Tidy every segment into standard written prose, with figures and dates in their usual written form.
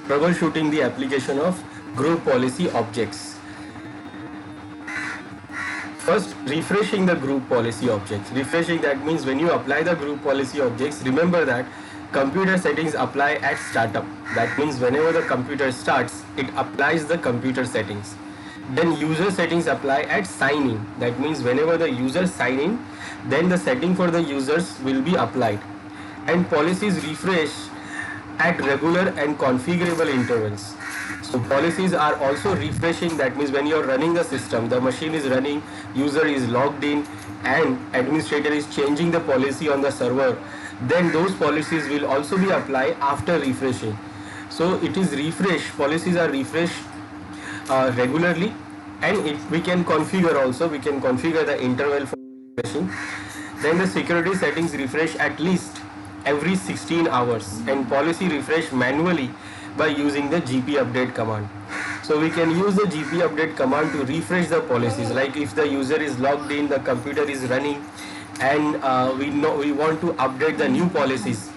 Troubleshooting the application of group policy objects. First, refreshing the group policy objects. Refreshing, that means when you apply the group policy objects, remember that computer settings apply at startup. That means whenever the computer starts, it applies the computer settings. Then user settings apply at sign in. That means whenever the users sign in, then the setting for the users will be applied. And policies refresh at regular and configurable intervals. So policies are also refreshing. That means when you are running the system, the machine is running, user is logged in, and administrator is changing the policy on the server, then those policies will also be applied after refreshing. So it is refresh, policies are refreshed regularly, and we can configure also, we can configure the interval for refreshing. Then the security settings refresh at least every 16 hours, and policy refresh manually by using the GP update command. So we can use the GP update command to refresh the policies. Like if the user is logged in, the computer is running, and we want to update the new policies.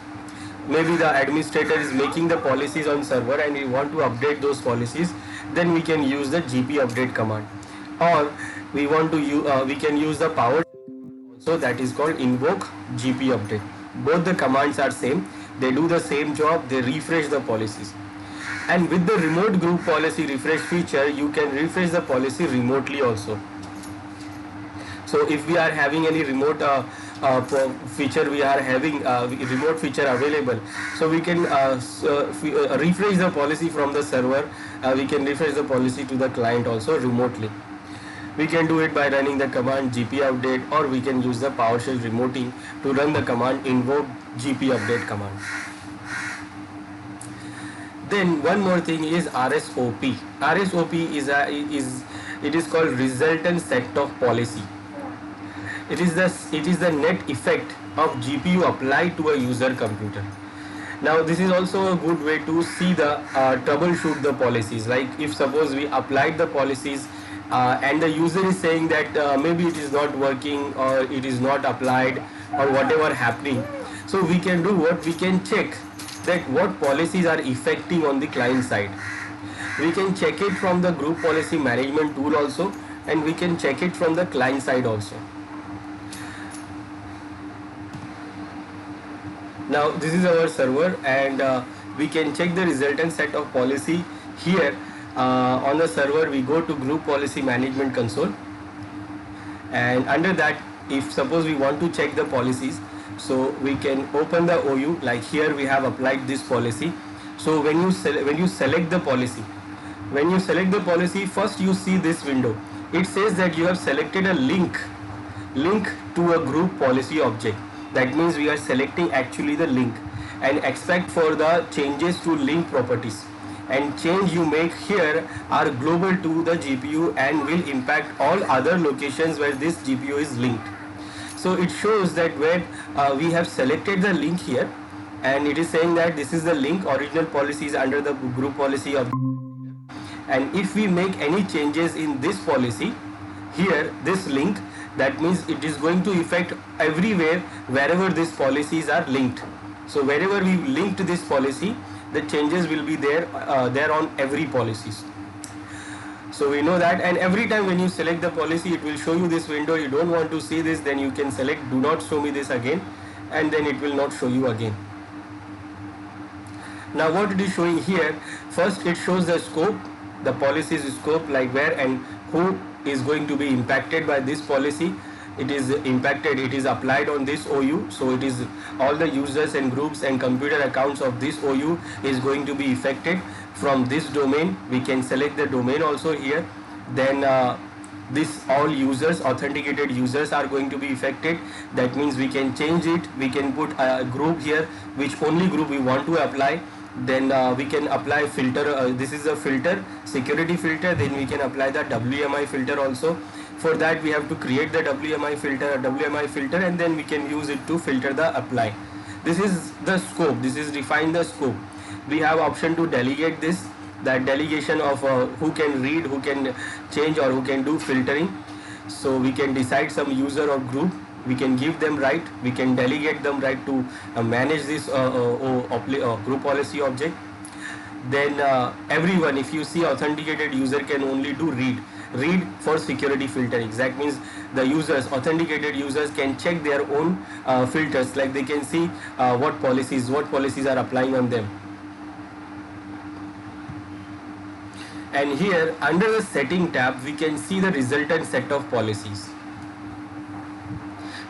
Maybe the administrator is making the policies on server and we want to update those policies, then we can use the GP update command. Or we want to we can use the power, so that is called invoke GP update. Both the commands are same, they do the same job, they refresh the policies. And with the remote group policy refresh feature, you can refresh the policy remotely also. So if we are having any remote feature, we are having remote feature available, so we can refresh the policy from the server, we can refresh the policy to the client also remotely. We can do it by running the command GP update, or we can use the PowerShell remoting to run the command invoke GP update command. Then one more thing is RSOP. RSOP is called resultant set of policy. It is the net effect of GPU applied to a user computer. Now this is also a good way to see the troubleshoot the policies. Like if suppose we applied the policies and the user is saying that maybe it is not working, or it is not applied, or whatever happening, so we can do what, we can check that what policies are effective on the client side. We can check it from the group policy management tool also, and we can check it from the client side also. Now this is our server, and we can check the resultant set of policy here. On the server, we go to group policy management console, and under that, if suppose we want to check the policies, so we can open the OU. Like here we have applied this policy. So when you select the policy, first you see this window. It says that you have selected a link to a group policy object. That means we are selecting actually the link, and expect for the changes to link properties. And change you make here are global to the GPU and will impact all other locations where this GPU is linked. So it shows that when we have selected the link here, and it is saying that this is the link, original policy is under the group policy of, and if we make any changes in this policy here, this link, that means it is going to affect everywhere wherever these policies are linked. So wherever we linked this policy, the changes will be there on every policies. So we know that, and every time when you select the policy, it will show you this window. You don't want to see this, then you can select do not show me this again, and then it will not show you again. Now what it is showing here, first it shows the scope, the policy's scope, like where and who is going to be impacted by this policy. It is impacted, it is applied on this OU, so it is all the users and groups and computer accounts of this OU is going to be affected from this domain. We can select the domain also here. Then this all users, authenticated users are going to be affected. That means we can change it, we can put a group here, which only group we want to apply. Then we can apply filter, this is a filter, security filter. Then we can apply the WMI filter also. For that we have to create the WMI filter, and then we can use it to filter the apply. This is the scope, this is define the scope. We have option to delegate this, that delegation of who can read, who can change, or who can do filtering. So we can decide some user or group, we can give them right, we can delegate them right to manage this group policy object. then everyone, if you see authenticated user can only do read for security filtering. That means the users, authenticated users, can check their own filters, like they can see what policies are applying on them. And here under the setting tab we can see the resultant set of policies.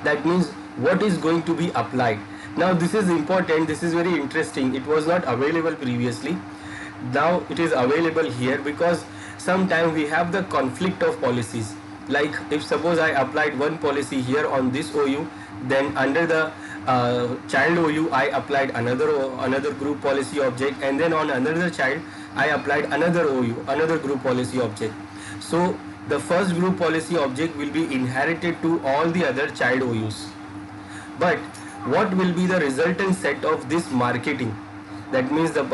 That means what is going to be applied. Now this is important, this is very interesting. It was not available previously. Now it is available here because sometimes we have the conflict of policies. Like if suppose I applied one policy here on this OU, then under the child OU I applied another group policy object, and then on another child I applied another OU, another group policy object. So the first group policy object will be inherited to all the other child OUs. But what will be the resultant set of this marketing? That means the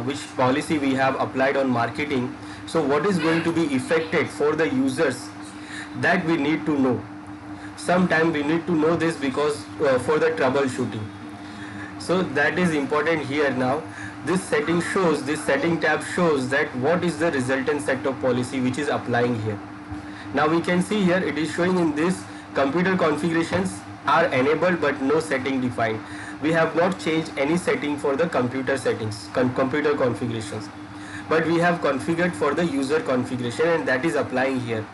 which policy we have applied on marketing. So what is going to be affected for the users, that we need to know. Sometime we need to know this because for the troubleshooting. So that is important here. Now this setting shows, this setting tab shows that what is the resultant set of policy which is applying here. Now we can see here it is showing in this computer configurations are enabled but no setting defined. We have not changed any setting for the computer settings, computer configurations, but we have configured for the user configuration, and that is applying here.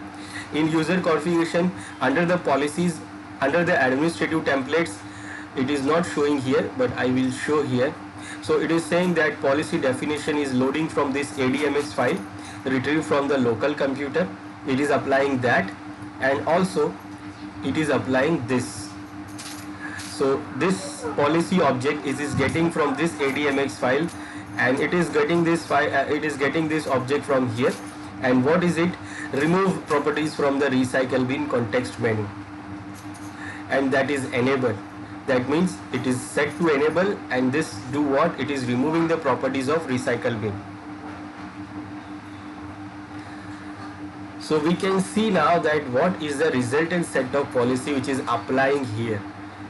In user configuration, under the policies, under the administrative templates, it is not showing here, but I will show here. So it is saying that policy definition is loading from this ADMX file retrieved from the local computer. It is applying that, and also it is applying this. So this policy object is getting from this ADMX file, and it is getting this file, it is getting this object from here. And what is it? Remove properties from the recycle bin context menu, and that is enabled. That means it is set to enable, and this do what? It is removing the properties of recycle bin. So we can see now that what is the resultant set of policy which is applying here.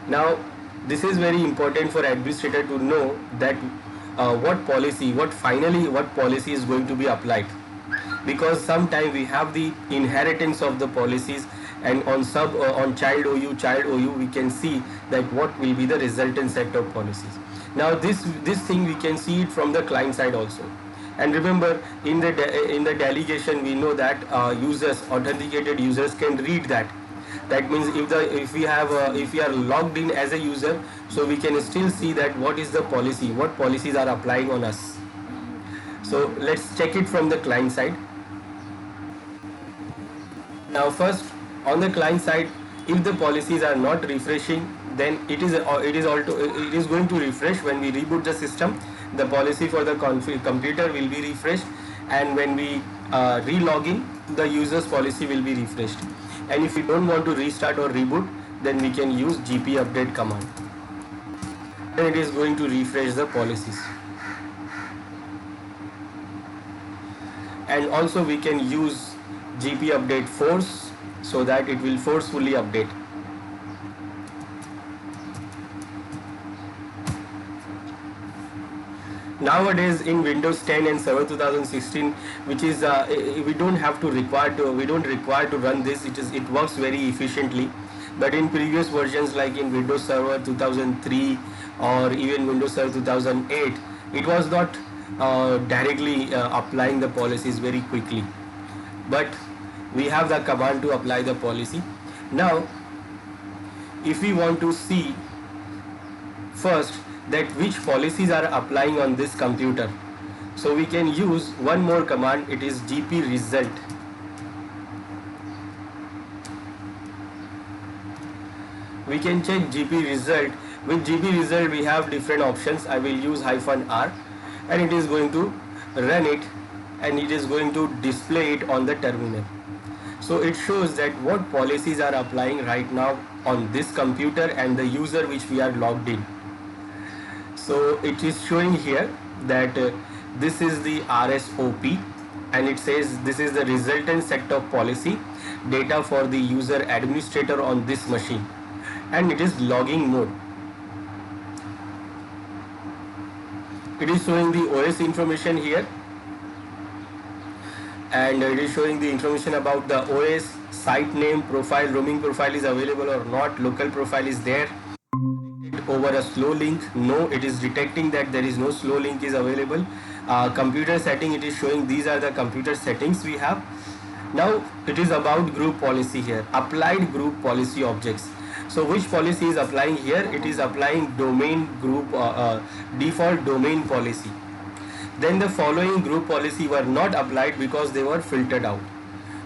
Now this is very important for administrator to know that what policy is going to be applied, because sometimes we have the inheritance of the policies, and on on child OU we can see that what will be the resultant set of policies. Now this thing we can see it from the client side also. And remember, in the delegation we know that users, authenticated users, can read that. That means if we are logged in as a user, so we can still see that what is the policy, what policies are applying on us. So let's check it from the client side. Now first, on the client side, if the policies are not refreshing, then it is going to refresh when we reboot the system. The policy for the computer will be refreshed, and when we re-log in, the user's policy will be refreshed. And if we don't want to restart or reboot, then we can use gp update command, and it is going to refresh the policies. And also we can use gp update force, so that it will forcefully update. Nowadays in Windows 10 and Server 2016, which is we don't require to run this. It works very efficiently. But in previous versions, like in Windows Server 2003 or even Windows Server 2008, it was not directly applying the policies very quickly. But we have the command to apply the policy. Now, if we want to see first that which policies are applying on this computer, so we can use one more command. It is gp result. We can check gp result. With gp result we have different options. I will use -r, and it is going to run it, and it is going to display it on the terminal. So it shows that what policies are applying right now on this computer and the user which we are logged in. So it is showing here that this is the RSOP, and it says this is the resultant set of policy data for the user administrator on this machine, and it is logging mode. it is showing the OS information here, and it is showing the information about the OS, site name, profile, roaming profile is available or not, local profile is there. Over a slow link, no, it is detecting that there is no slow link is available. Computer setting, it is showing these are the computer settings we have. Now it is about group policy here, applied group policy objects. So which policy is applying here? It is applying domain group default domain policy. Then the following group policy were not applied because they were filtered out.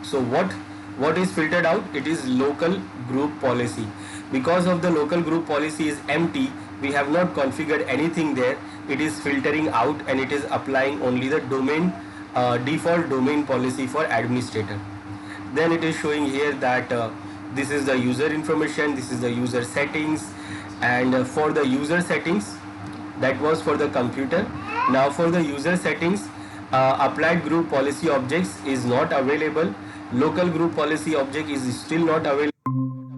So what is filtered out? It is local group policy. Because of the local group policy is empty, we have not configured anything there. It is filtering out and it is applying only the domain default domain policy for administrator. Then it is showing here that this is the user information, this is the user settings, and for the user settings, that was for the computer. Now for the user settings, applied group policy objects is not available. Local group policy object is still not available,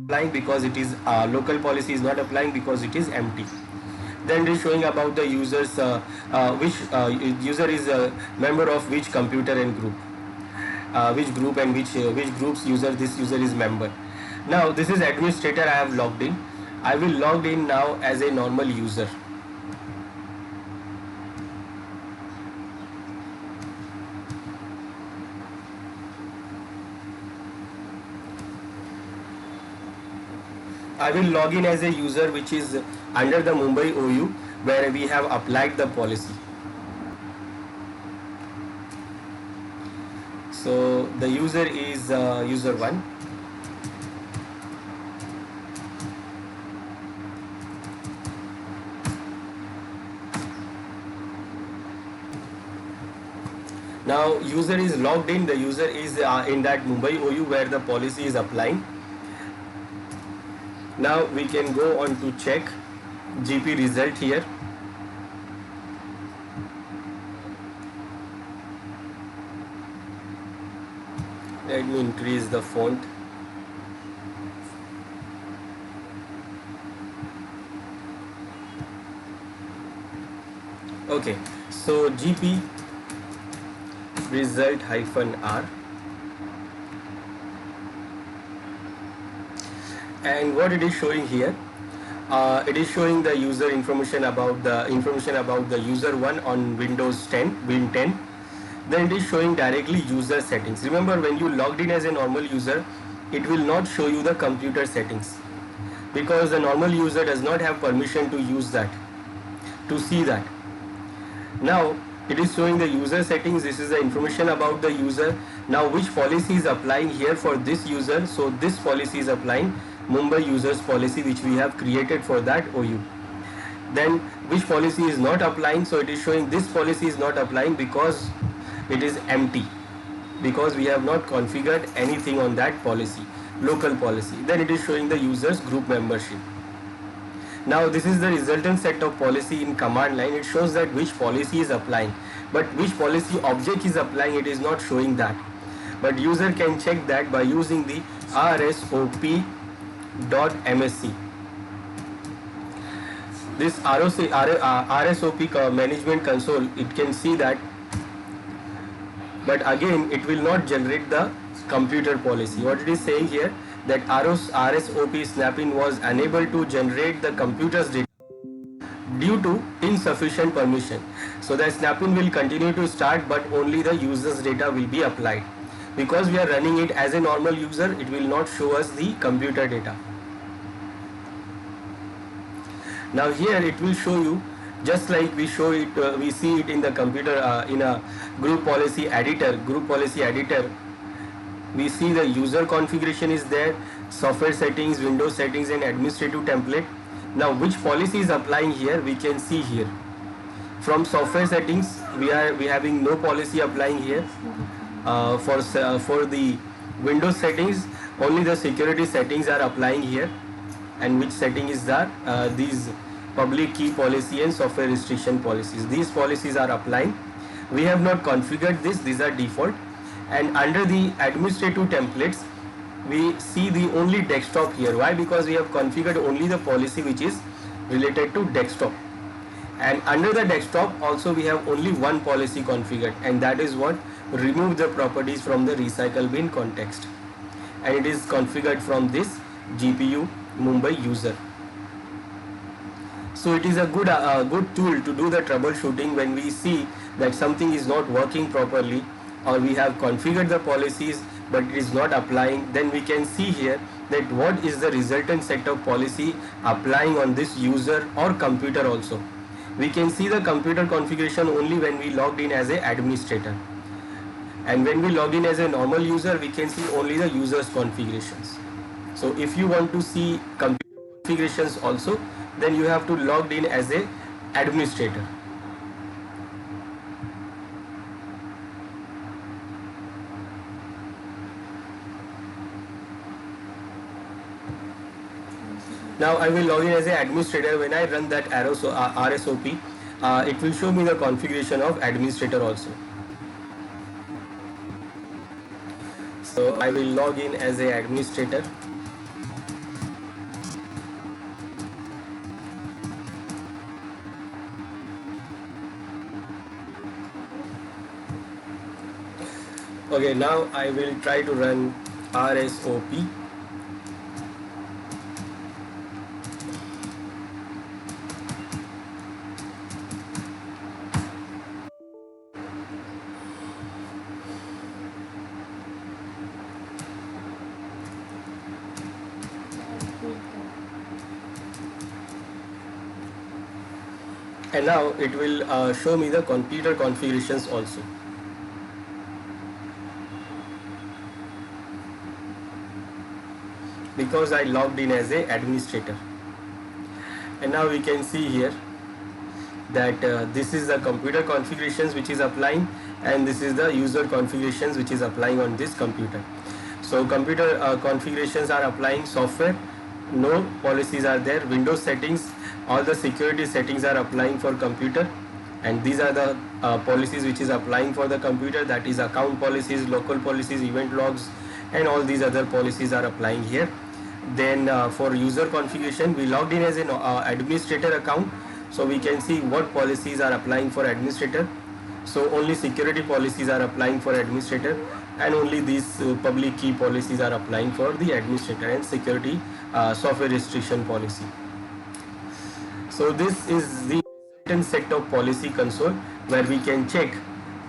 applying because it is local policy is not applying because it is empty. Then it is showing about the users, which user is a member of which computer and group, which group and which groups user this user is member. Now this is administrator. I have logged in. I will log in now as a normal user. I will log in as a user which is under the Mumbai OU where we have applied the policy. So the user is user 1. Now user is logged in, the user is in that Mumbai OU where the policy is applying. Now we can go on to check GP result here. Let me increase the font. Okay, so GP result -R, and what it is showing here, it is showing the user information about the user 1 on Windows 10, Win 10. Then it is showing directly user settings. Remember, when you logged in as a normal user, it will not show you the computer settings because the normal user does not have permission to use that, to see that. Now it is showing the user settings. This is the information about the user. Now which policy is applying here for this user? So this policy is applying Mumbai users policy which we have created for that OU. Then which policy is not applying? So it is showing this policy is not applying because it is empty, because we have not configured anything on that policy, local policy. Then it is showing the users group membership. Now this is the resultant set of policy in command line. It shows that which policy is applying, but which policy object is applying, it is not showing that. But user can check that by using the rsop.msc. This RSOP management console, it can see that, but again it will not generate the computer policy. What it is saying here, that RSOP Snap-in was unable to generate the computer's data due to insufficient permission. So the Snap-in will continue to start, but only the user's data will be applied. Because we are running it as a normal user, it will not show us the computer data. Now here it will show you, just like we show it, we see it in the computer, in a group policy editor. We see the user configuration is there, software settings, Windows settings, and administrative template. Now which policy is applying here, we can see here. From software settings, we having no policy applying here. For the Windows settings, only the security settings are applying here. And which setting is that? These public key policy and software restriction policies. These policies are applying. We have not configured this, these are default. And under the administrative templates, we see the only desktop here. Why? Because we have configured only the policy which is related to desktop. And under the desktop also we have only one policy configured, and that is what? Remove the properties from the recycle bin context, and it is configured from this GPU Mumbai user. So it is a good tool to do the troubleshooting when we see that something is not working properly, or we have configured the policies but it is not applying. Then we can see here that what is the resultant set of policy applying on this user or computer also. We can see the computer configuration only when we logged in as an administrator, and when we log in as a normal user we can see only the user's configurations. So if you want to see computer configurations also, then you have to log in as a administrator. Now I will log in as an administrator. When I run that RSOP, it will show me the configuration of administrator also. So I will log in as an administrator. Okay, now I will try to run RSOP. And now it will show me the computer configurations also. Because I logged in as a administrator. And now we can see here that this is the computer configurations which is applying, and this is the user configurations which is applying on this computer. So computer configurations are applying software, no policies are there. Windows settings, all the security settings are applying for computer, and these are the policies which is applying for the computer, that is account policies, local policies, event logs, and all these other policies are applying here. Then for user configuration, we logged in as an administrator account, so we can see what policies are applying for administrator. So only security policies are applying for administrator, and only these public key policies are applying for the administrator, and security software restriction policy. So this is the resultant set of policy console, where we can check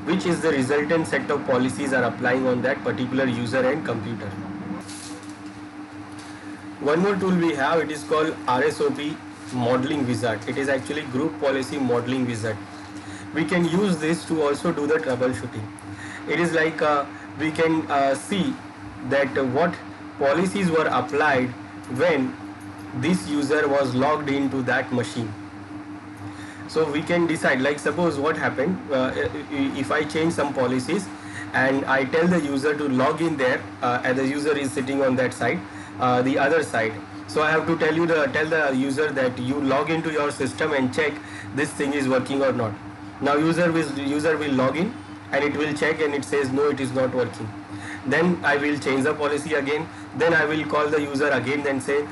which is the resultant set of policies are applying on that particular user and computer. One more tool we have, it is called RSOP Modeling Wizard. It is actually Group Policy Modeling Wizard. We can use this to also do the troubleshooting. It is like we can see that what policies were applied when this user was logged into that machine. So we can decide, like suppose what happened if I change some policies and I tell the user to log in there, and the user is sitting on that side, the other side. So I have to tell the user that you log into your system and check this thing is working or not. Now user will log in and it will check and it says no, it is not working. Then I will change the policy again. Then I will call the user again and say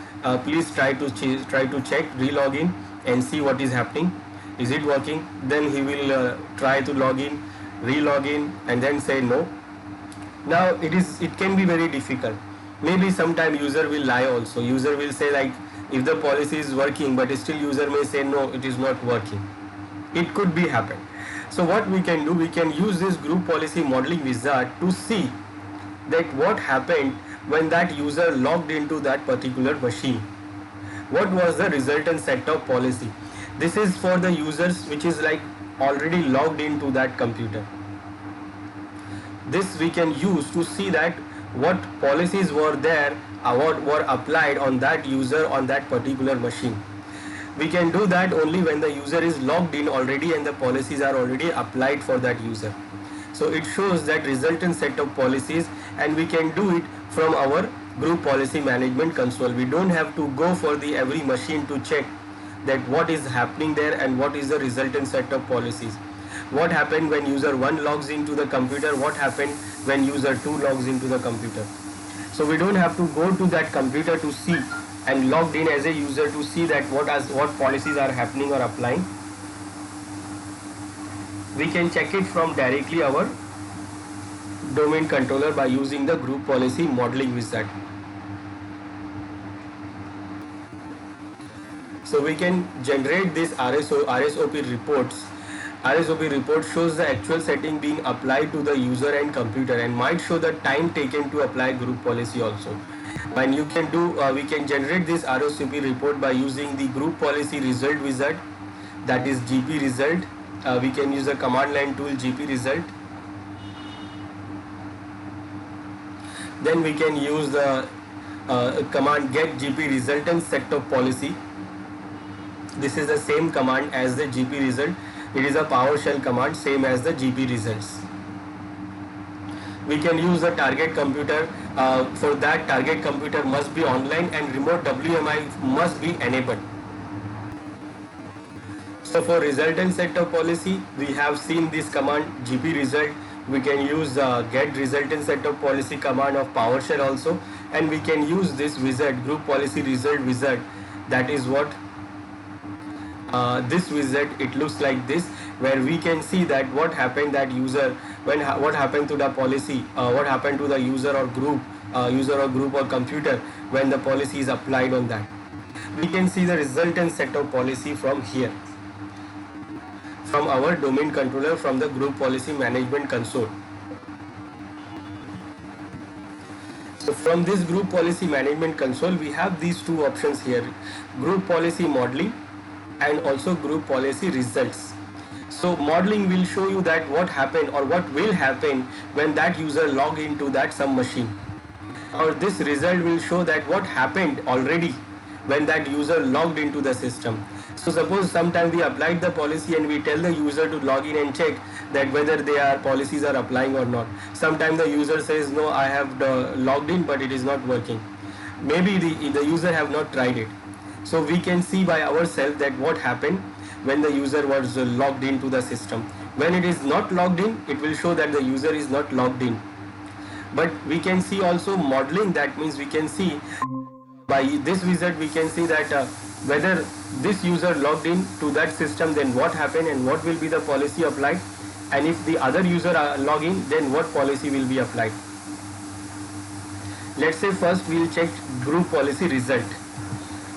please try to check, re-log in and see what is happening. Is it working? Then he will try to log in, re-log in, and then say no. Now it can be very difficult. Maybe sometime user will lie also. User will say like if the policy is working, but still user may say no, it is not working. It could be happen. So what we can do, we can use this Group Policy Modeling Wizard to see that what happened when that user logged into that particular machine. What was the resultant set of policy? This is for the users which is like already logged into that computer. This we can use to see that what policies were there, what were applied on that user on that particular machine. We can do that only when the user is logged in already and the policies are already applied for that user. So it shows that resultant set of policies, and we can do it from our Group Policy Management console. We don't have to go for the every machine to check that what is happening there and what is the resultant set of policies. What happened when user 1 logs into the computer, what happened when user 2 logs into the computer. So we don't have to go to that computer to see and logged in as a user to see that what policies are happening or applying. we can check it from directly our domain controller by using the group policy modeling wizard. So we can generate this RSOP reports. RSOP report shows the actual setting being applied to the user and computer and might show the time taken to apply group policy also. And you can do, we can generate this RSOP report by using the group policy result wizard, that is GP result. We can use the command line tool GP result. Then we can use the command get GP resultant set of policy. This is the same command as the GP result. It is a PowerShell command, same as the GP results. We can use the target computer. For that, target computer must be online and remote WMI must be enabled. So for resultant set of policy, we have seen this command GP result. We can use get resultant set of policy command of PowerShell also, and we can use this wizard, group policy result wizard. That is what this wizard, it looks like this, where we can see that what happened that user, what happened to the policy, what happened to the user or group or computer when the policy is applied on that. We can see the resultant set of policy from here, from our domain controller, from the group policy management console. So from this group policy management console, we have these two options here, group policy modeling and also group policy results. So modeling will show you that what happened or what will happen when that user log into that some machine. Or this result will show that what happened already when that user logged into the system. So suppose sometime we applied the policy and we tell the user to log in and check that whether their policies are applying or not. Sometimes the user says, no, I have logged in but it is not working. Maybe the user have not tried it. So we can see by ourselves that what happened when the user was logged into the system. When it is not logged in, it will show that the user is not logged in. But we can see also modeling. That means we can see by this wizard, we can see that whether this user logged in to that system, then what happened and what will be the policy applied, and if the other user log in, then what policy will be applied. Let's say first we will check group policy result.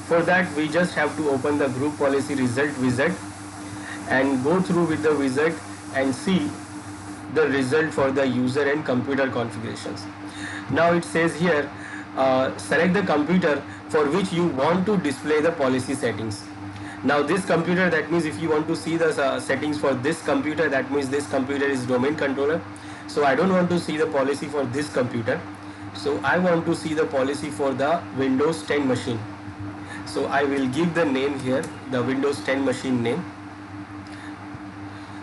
For that, we just have to open the group policy result wizard and go through with the wizard and see the result for the user and computer configurations. Now it says here, select the computer for which you want to display the policy settings. Now this computer, that means if you want to see the settings for this computer, that means this computer is domain controller. So I don't want to see the policy for this computer. So I want to see the policy for the Windows 10 machine. So I will give the name here, the Windows 10 machine name.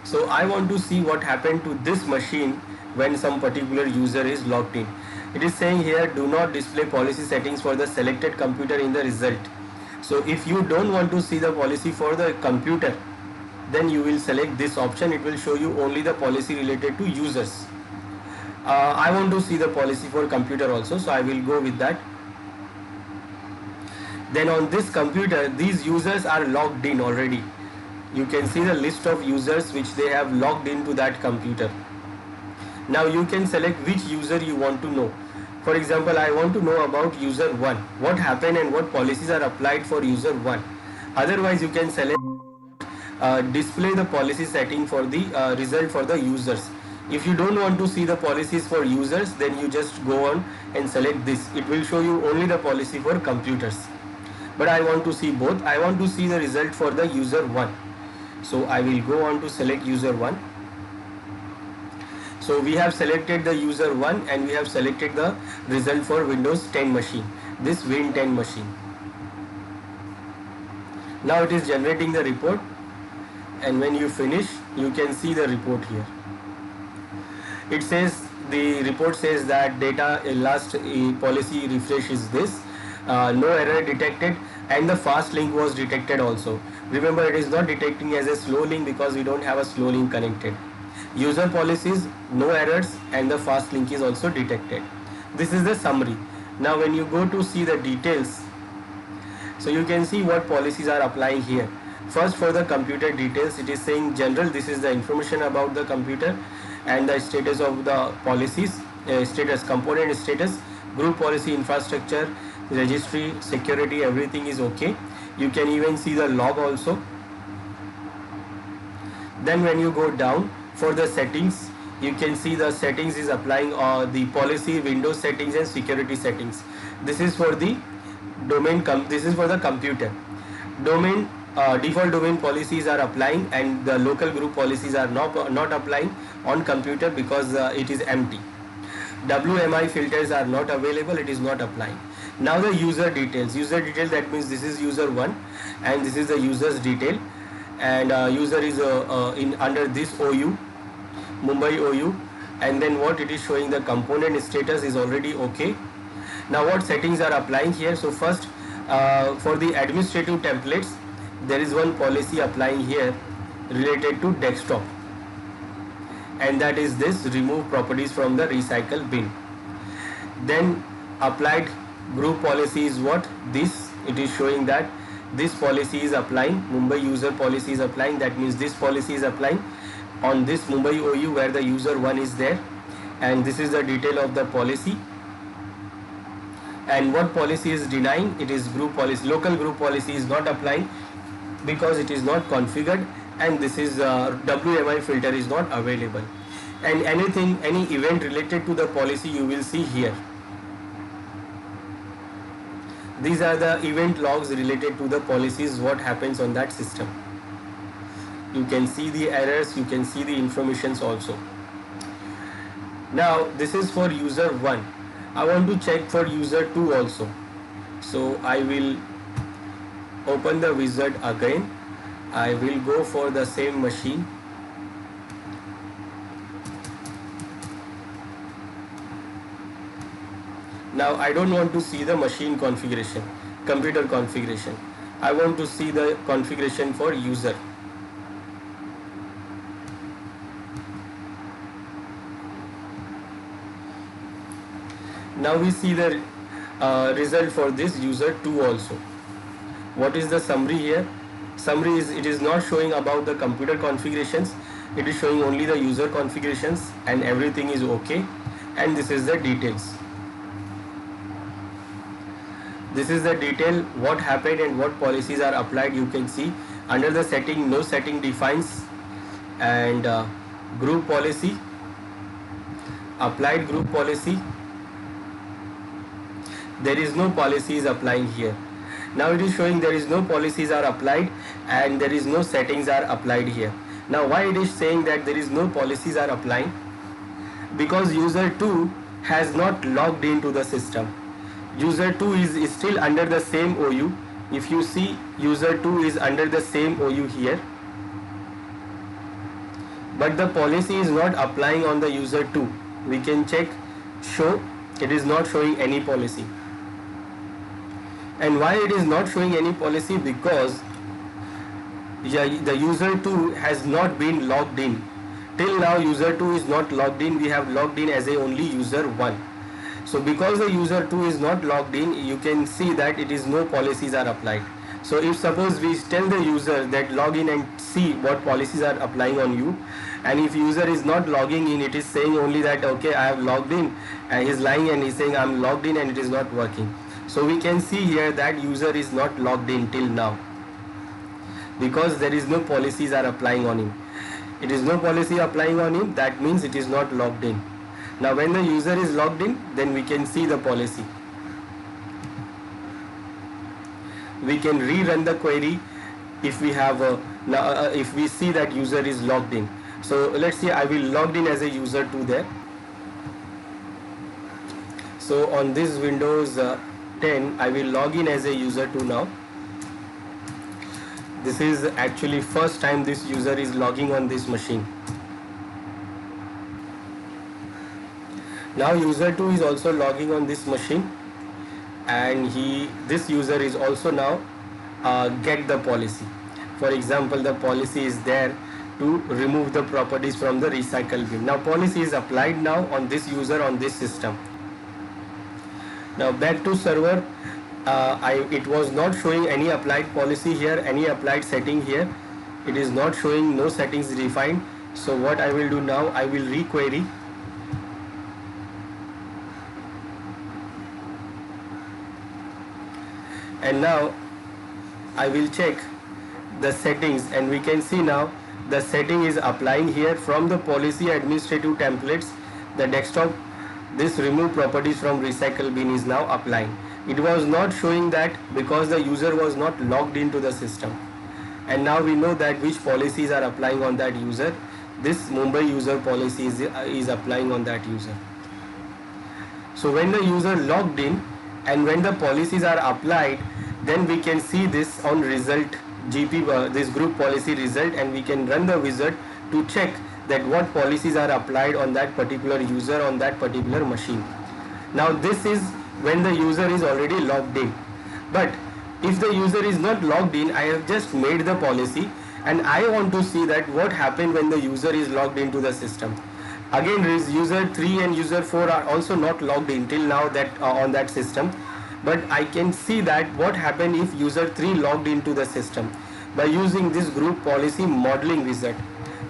So I want to see what happened to this machine when some particular user is logged in. It is saying here, do not display policy settings for the selected computer in the result. So if you don't want to see the policy for the computer, then you will select this option. It will show you only the policy related to users. I want to see the policy for computer also, so I will go with that. Then on this computer, these users are logged in already. You can see the list of users which they have logged into that computer. Now you can select which user you want to know. For example, I want to know about user 1. What happened and what policies are applied for user 1. Otherwise, you can select display the policy setting for the result for the users. If you don't want to see the policies for users, then you just go on and select this. It will show you only the policy for computers. But I want to see both. I want to see the result for the user 1. So I will go on to select user 1. So we have selected the user 1 and we have selected the result for Windows 10 machine, this Win 10 machine. Now it is generating the report, and when you finish, you can see the report here. It says, the report says that data last policy refresh is this, no error detected, and the fast link was detected also. Remember, it is not detecting as a slow link because we don't have a slow link connected. User policies, no errors, and the fast link is also detected. This is the summary. Now when you go to see the details, so you can see what policies are applying here. First, for the computer details, it is saying general. This is the information about the computer and the status of the policies, status, component status, group policy, infrastructure, registry, security, everything is okay. You can even see the log also. Then when you go down for the settings, you can see the settings is applying the policy, Windows settings and security settings. This is for the domain. This is for the computer. Domain default domain policies are applying, and the local group policies are not applying on computer because it is empty. WMI filters are not available. It is not applying. Now the user details. User detail, that means this is user 1 and this is the user's detail, and user is in under this OU, Mumbai OU, and then what it is showing, the component status is already okay. Now what settings are applying here? So first, for the administrative templates, there is one policy applying here related to desktop, and that is this: remove properties from the recycle bin. Then applied group policy is what? This. It is showing that this policy is applying, Mumbai user policy is applying. That means this policy is applying on this Mumbai OU where the user 1 is there, and this is the detail of the policy. And what policy is denying? It is group policy. Local group policy is not applying because it is not configured, and this is WMI filter is not available. And anything, any event related to the policy you will see here. These are the event logs related to the policies, what happens on that system. You can see the errors, you can see the informations also. Now this is for user 1. I want to check for user 2 also. So I will open the wizard again. I will go for the same machine. Now I don't want to see the machine configuration, computer configuration. I want to see the configuration for user. Now we see the result for this user 2 also. What is the summary here? Summary is, it is not showing about the computer configurations. It is showing only the user configurations, and everything is okay. And this is the details. This is the detail, what happened and what policies are applied. You can see under the setting, no setting defines, and group policy, applied group policy. There is no policies applying here. Now it is showing there is no policies are applied and there is no settings are applied here. Now why it is saying that there is no policies are applying? Because user 2 has not logged into the system. User 2 is still under the same OU. If you see, user 2 is under the same OU here, but the policy is not applying on the user 2. We can check, show, it is not showing any policy. And why it is not showing any policy? Because the user 2 has not been logged in. Till now user 2 is not logged in. We have logged in as a only user 1. So because the user 2 is not logged in, you can see that it is no policies are applied. So if suppose we tell the user that log in and see what policies are applying on you, and if user is not logging in, it is saying only that okay, I have logged in, and he is lying and he is saying I am logged in and it is not working. So we can see here that user is not logged in till now because there is no policies are applying on him. It is no policy applying on him, that means it is not logged in. Now when the user is logged in, then we can see the policy. We can rerun the query if we have if we see that user is logged in. So let's see, I will logged in as a user 2 there. So on this Windows 10, I will log in as a user 2 now. This is actually first time this user is logging on this machine. Now user 2 is also logging on this machine, and this user is also now get the policy. For example, the policy is there to remove the properties from the recycle bin. Now policy is applied now on this user on this system. Now back to server. it was not showing any applied policy here, any applied setting here. It is not showing no settings defined. So what I will do now, I will requery. And now I will check the settings, and we can see now the setting is applying here from the policy administrative templates, the desktop. This remove properties from recycle bin is now applying. It was not showing that because the user was not logged into the system. And now we know that which policies are applying on that user. This Mumbai user policy is applying on that user. So when the user logged in and when the policies are applied, then we can see this on result GP, this group policy result, and we can run the wizard to check that what policies are applied on that particular user on that particular machine. Now this is when the user is already logged in. But if the user is not logged in, I have just made the policy and I want to see that what happened when the user is logged into the system. Again, user 3 and user 4 are also not logged in till now that on that system. But I can see that what happened if user 3 logged into the system by using this group policy modeling wizard.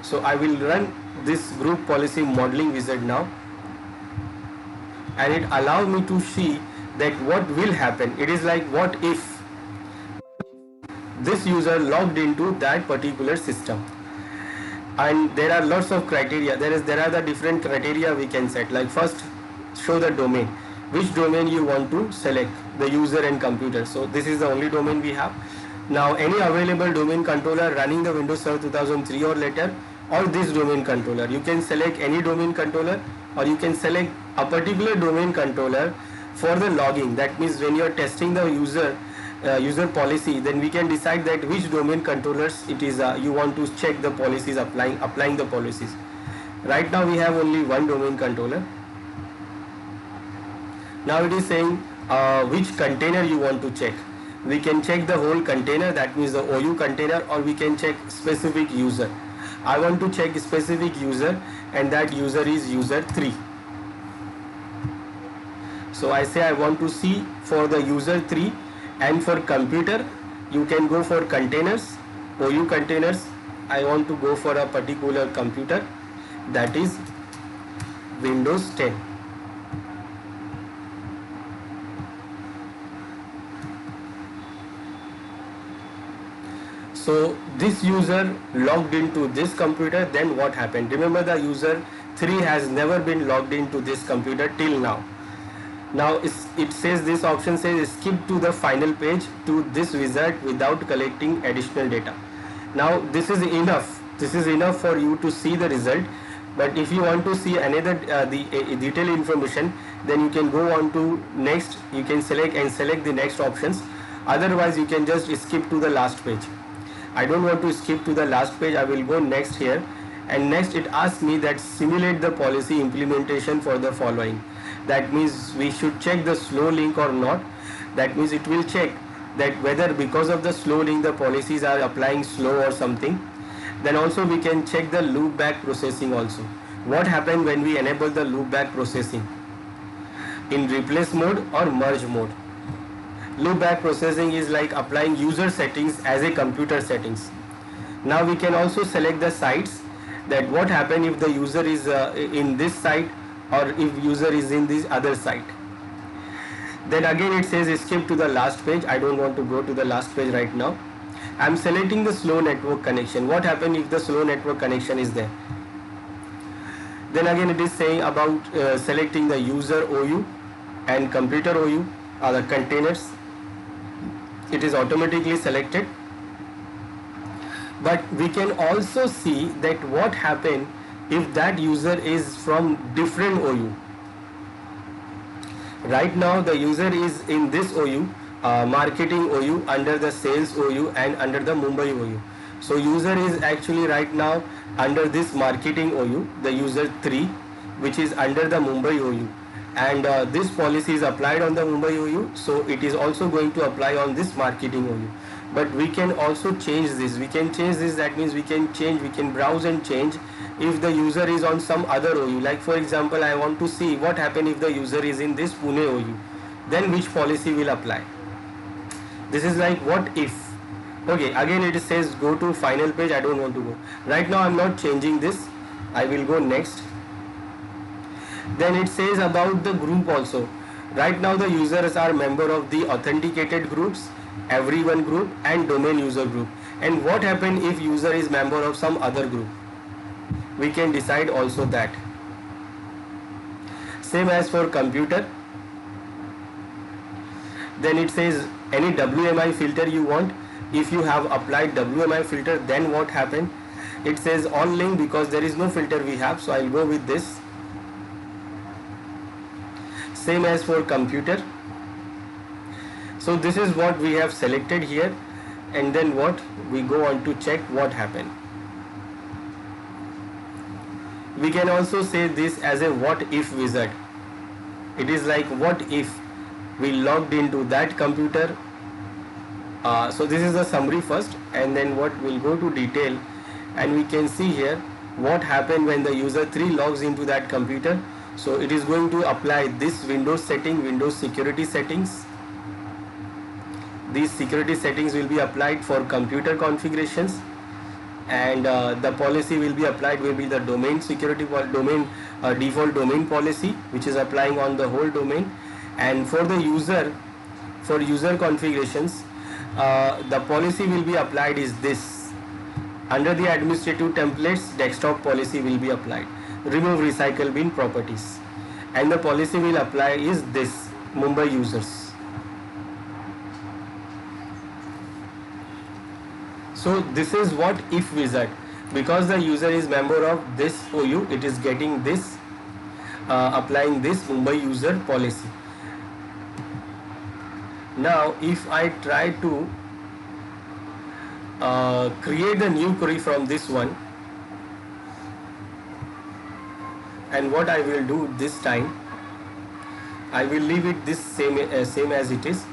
So I will run this group policy modeling wizard now, and it allows me to see that what will happen. It is like what if this user logged into that particular system. And there are lots of criteria. There are the different criteria we can set. Like first, show the domain. Which domain you want to select, the user and computer. So this is the only domain we have. Now any available domain controller running the Windows Server 2003 or later, or this domain controller. You can select any domain controller, or you can select a particular domain controller for the logging. That means when you are testing the user policy, then we can decide that which domain controllers it is you want to check the policies, applying the policies. Right now we have only one domain controller. Now it is saying which container you want to check. We can check the whole container, that means the OU container, or we can check specific user. I want to check specific user, and that user is user 3. So I say I want to see for the user 3, and for computer you can go for containers, OU containers. I want to go for a particular computer, that is Windows 10. So this user logged into this computer, then what happened? Remember, the user 3 has never been logged into this computer till now. Now it says, this option says skip to the final page to this wizard without collecting additional data. Now this is enough. This is enough for you to see the result. But if you want to see another detailed information, then you can go on to next. You can select the next options. Otherwise, you can just skip to the last page. I don't want to skip to the last page. I will go next here, and next it asks me that simulate the policy implementation for the following. That means we should check the slow link or not. That means it will check that whether because of the slow link the policies are applying slow or something. Then also we can check the loopback processing also. What happened when we enable the loopback processing in replace mode or merge mode. Loopback processing is like applying user settings as a computer settings. Now we can also select the sites, that what happen if the user is in this site or if user is in this other site. Then again it says skip to the last page. I don't want to go to the last page right now. I am selecting the slow network connection. What happen if the slow network connection is there? Then again it is saying about selecting the user OU and computer OU or the containers. It is automatically selected. But we can also see that what happen if that user is from different OU. Right now the user is in this OU, marketing OU, under the sales OU and under the Mumbai OU. So user is actually right now under this marketing OU, the user 3, which is under the Mumbai OU. And this policy is applied on the Mumbai OU, so it is also going to apply on this marketing OU. But we can also change this. We can change this. That means we can browse and change if the user is on some other OU. Like for example, I want to see what happen if the user is in this Pune OU. Then which policy will apply. This is like what if. Okay, again it says go to final page. I don't want to go. Right now I'm not changing this. I will go next. Then it says about the group also. Right now the users are member of the authenticated groups, everyone group and domain user group. And what happen if user is member of some other group? We can decide also that. Same as for computer. Then it says any WMI filter you want. If you have applied WMI filter, then what happened? It says on link because there is no filter we have, so I'll go with this. Same as for computer. So this is what we have selected here, and then what we go on to check what happened. We can also say this as a what if wizard. It is like what if we logged into that computer. So this is the summary first, and then what we'll go to detail, and we can see here what happened when the user 3 logs into that computer. So it is going to apply this Windows setting, Windows security settings. These security settings will be applied for computer configurations, and the policy will be applied will be the domain security default domain policy, which is applying on the whole domain. And for the user, for user configurations, the policy will be applied is this. Under the administrative templates, desktop policy will be applied. Remove recycle bin properties, and the policy will apply is this Mumbai users. So this is what if wizard. Because the user is member of this OU, it is getting this, applying this Mumbai user policy. Now if I try to create a new query from this one, and what I will do this time, I will leave it this same as it is,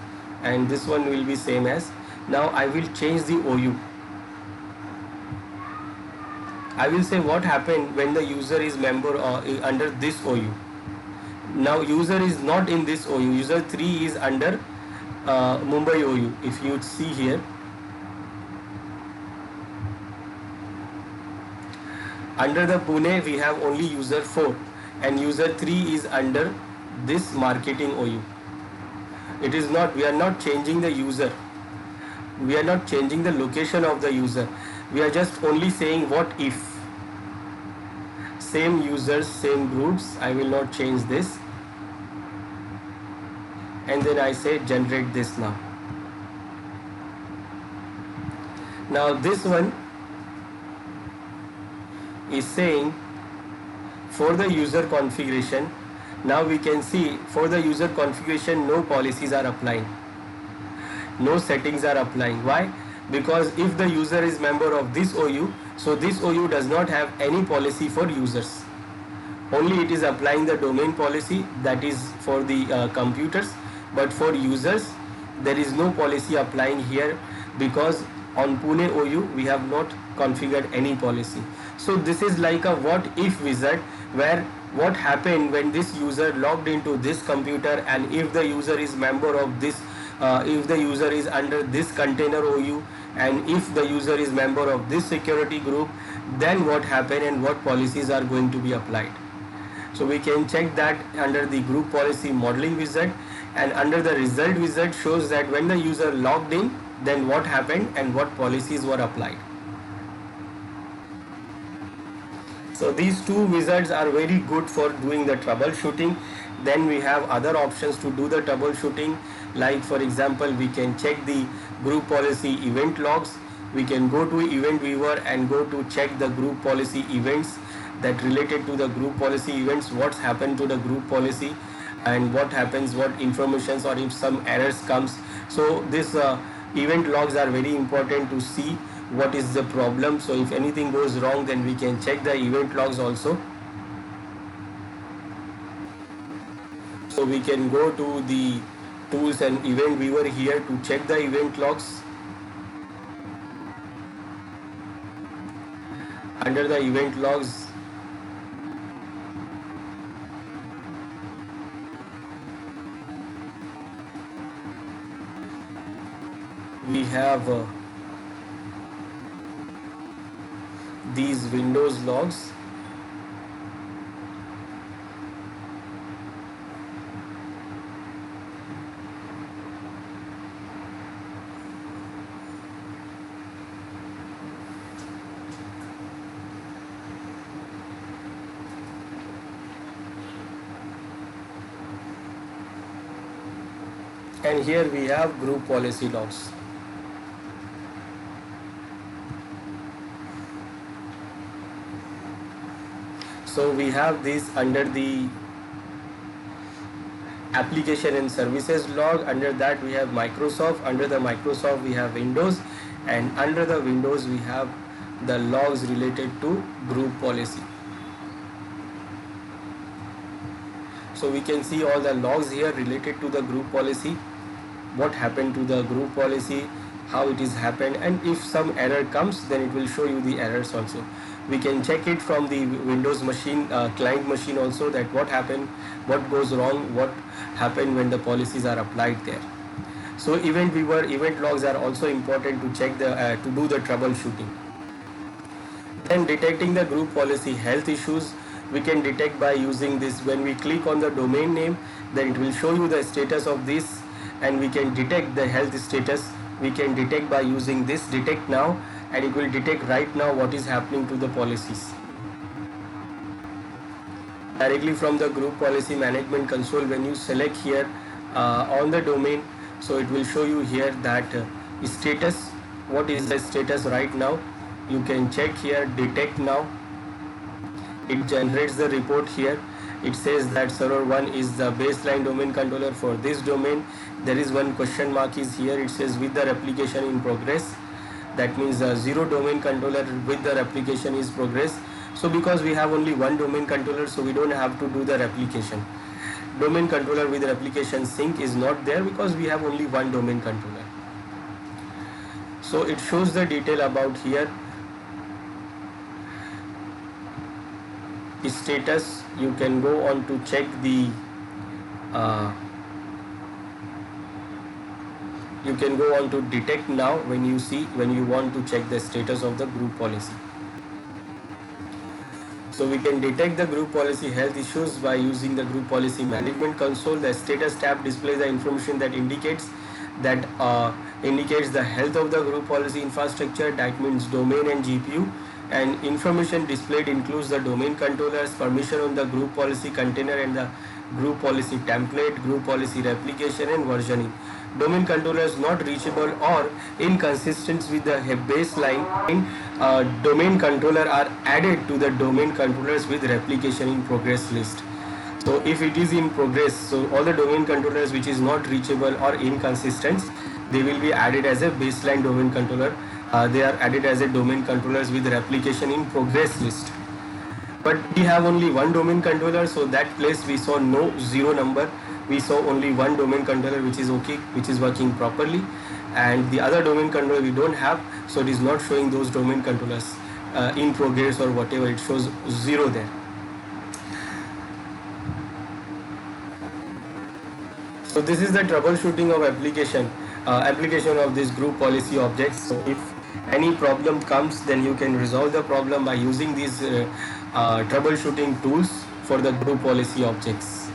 and this one will be same as. Now I will change the OU. I will say what happened when the user is member under this OU. Now user is not in this OU. User 3 is under Mumbai OU. If you see here, under the Pune we have only user 4, and user 3 is under this marketing OU. It is not, we are not changing the user. We are not changing the location of the user. We are just only saying what if. Same users, same groups. I will not change this. And then I say generate this now. Now this one is saying for the user configuration. Now we can see for the user configuration no policies are applying, no settings are applying. Why? Because if the user is member of this OU, so this OU does not have any policy for users. Only it is applying the domain policy, that is for the computers, but for users there is no policy applying here, because on Pune OU we have not configured any policy. So this is like a what if wizard, where what happened when this user logged into this computer, and if the user is member of this, if the user is under this container OU, and if the user is member of this security group, then what happened and what policies are going to be applied. So we can check that under the group policy modeling wizard, and under the result wizard shows that when the user logged in, then what happened and what policies were applied. So these two wizards are very good for doing the troubleshooting. Then we have other options to do the troubleshooting, like for example we can check the group policy event logs. We can go to event viewer and go to check the group policy events that related to the group policy events, what's happened to the group policy and what happens, what informations, or if some errors comes. So this event logs are very important to see what is the problem. So if anything goes wrong, then we can check the event logs also. So we can go to the tools and event viewer here to check the event logs. Under the event logs, we have these Windows logs. And here we have group policy logs. So we have this under the application and services log. Under that we have Microsoft. Under the Microsoft we have Windows, and under the Windows we have the logs related to group policy. So we can see all the logs here related to the group policy, what happened to the group policy, how it is happened, and if some error comes then it will show you the errors also. We can check it from the Windows machine, client machine also, that what happened, what goes wrong, what happened when the policies are applied there. So event logs are also important to check to do the troubleshooting. Then detecting the group policy health issues, we can detect by using this. When we click on the domain name, then it will show you the status of this, and we can detect the health status. We can detect by using this detect now, and it will detect right now what is happening to the policies. Directly from the group policy management console, when you select here on the domain, so it will show you here that status, what is the status right now. You can check here detect now. It generates the report here. It says that server 1 is the baseline domain controller for this domain. There is one question mark is here. It says with the replication in progress. That means 0 domain controller with the replication is progress. So because we have only one domain controller, so we don't have to do the replication. Domain controller with replication sync is not there because we have only one domain controller. So it shows the detail about here. Status, you can go on to check the you can go on to detect now when you want to check the status of the group policy. So we can detect the group policy health issues by using the group policy management console. The status tab displays the information that indicates the health of the group policy infrastructure. That means domain and GPU. And information displayed includes the domain controllers, permission on the group policy container and the group policy template, group policy replication and versioning. Domain controllers not reachable or inconsistent with the baseline domain controller are added to the domain controllers with replication in progress list. So if it is in progress, so all the domain controllers which is not reachable or inconsistent, they will be added as a baseline domain controller. They are added as a domain controllers with replication in progress list. But we have only one domain controller, so that place we saw no 0 number. We saw only one domain controller which is okay, which is working properly, and the other domain controller we don't have, so it is not showing those domain controllers in progress or whatever. It shows 0 there. So this is the troubleshooting of application of this group policy objects. So if any problem comes, then you can resolve the problem by using these troubleshooting tools for the group policy objects.